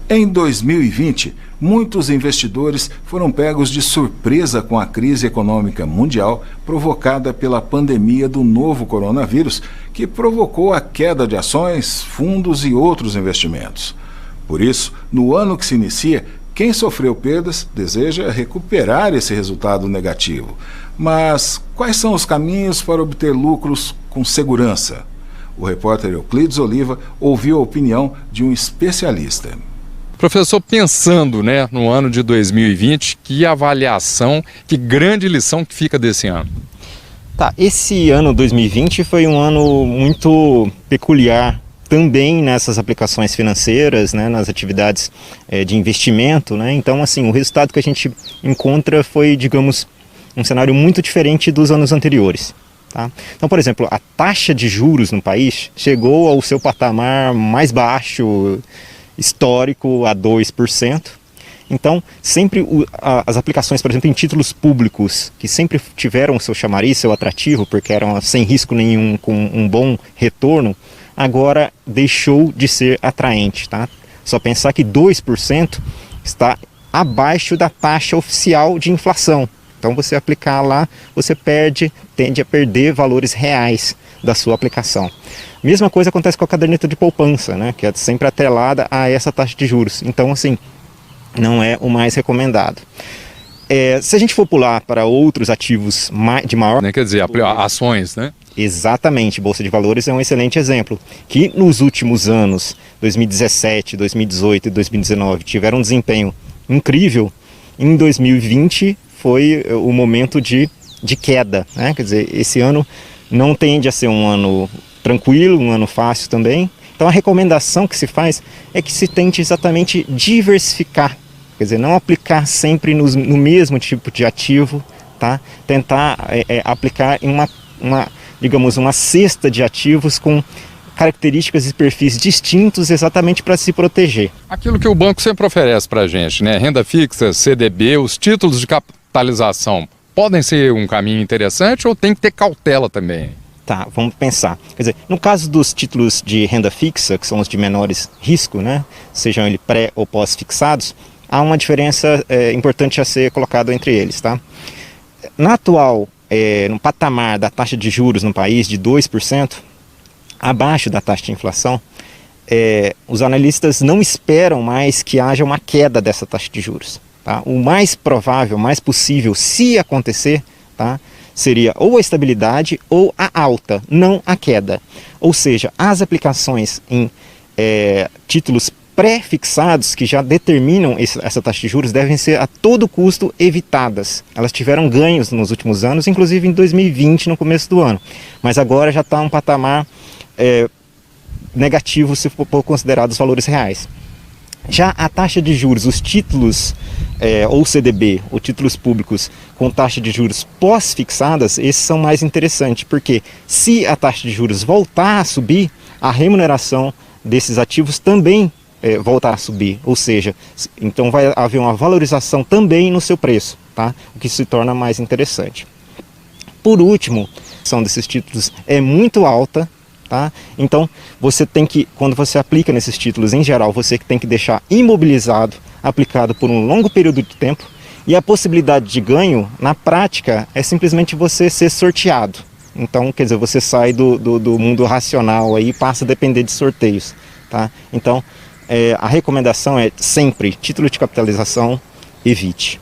Em 2020, muitos investidores foram pegos de surpresa com a crise econômica mundial provocada pela pandemia do novo coronavírus, que provocou a queda de ações, fundos e outros investimentos. Por isso, no ano que se inicia, quem sofreu perdas deseja recuperar esse resultado negativo. Mas quais são os caminhos para obter lucros com segurança? O repórter Euclides Oliva ouviu a opinião de um especialista. Professor, pensando no ano de 2020, que avaliação, que grande lição que fica desse ano? Esse ano 2020 foi um ano muito peculiar também nessas aplicações financeiras, nas atividades de investimento, Então, o resultado que a gente encontra foi, digamos, um cenário muito diferente dos anos anteriores. Então, por exemplo, a taxa de juros no país chegou ao seu patamar mais baixo histórico a 2%. Então, sempre as aplicações, por exemplo, em títulos públicos, que sempre tiveram seu chamariz, seu atrativo, porque eram sem risco nenhum, com um bom retorno, agora deixou de ser atraente. Só pensar que 2% está abaixo da taxa oficial de inflação. Então, você aplicar lá, você tende a perder valores reais da sua aplicação. Mesma coisa acontece com a caderneta de poupança, que é sempre atrelada a essa taxa de juros. Então, não é o mais recomendado. Se a gente for pular para outros ativos de maior... Quer dizer, ações, Exatamente, Bolsa de Valores é um excelente exemplo, que nos últimos anos, 2017, 2018 e 2019, tiveram um desempenho incrível. Em 2020 foi o momento de queda, Quer dizer, esse ano não tende a ser um ano tranquilo, um ano fácil também. Então a recomendação que se faz é que se tente exatamente diversificar, quer dizer, não aplicar sempre no mesmo tipo de ativo, tentar aplicar em uma cesta de ativos com características e perfis distintos exatamente para se proteger. Aquilo que o banco sempre oferece para a gente, renda fixa, CDB, os títulos de capitalização, podem ser um caminho interessante ou tem que ter cautela também? Vamos pensar. Quer dizer, no caso dos títulos de renda fixa, que são os de menores risco, sejam eles pré ou pós-fixados, há uma diferença importante a ser colocada entre eles. Na atual, no patamar da taxa de juros no país de 2%, abaixo da taxa de inflação, os analistas não esperam mais que haja uma queda dessa taxa de juros. O mais provável, mais possível, se acontecer, seria ou a estabilidade ou a alta, não a queda. Ou seja, as aplicações em títulos pré-fixados que já determinam essa taxa de juros devem ser a todo custo evitadas. Elas tiveram ganhos nos últimos anos, inclusive em 2020, no começo do ano. Mas agora já está um patamar negativo se for considerado os valores reais. Já a taxa de juros, os títulos ou CDB, ou títulos públicos com taxa de juros pós-fixadas, esses são mais interessantes, porque se a taxa de juros voltar a subir, a remuneração desses ativos também voltar a subir, ou seja, então vai haver uma valorização também no seu preço, o que se torna mais interessante. Por último, a ação desses títulos é muito alta, então você tem que, quando você aplica nesses títulos em geral, você tem que deixar imobilizado, aplicado por um longo período de tempo, e a possibilidade de ganho, na prática, é simplesmente você ser sorteado. Então, quer dizer, você sai do mundo racional e passa a depender de sorteios. Então, a recomendação é sempre, título de capitalização, evite.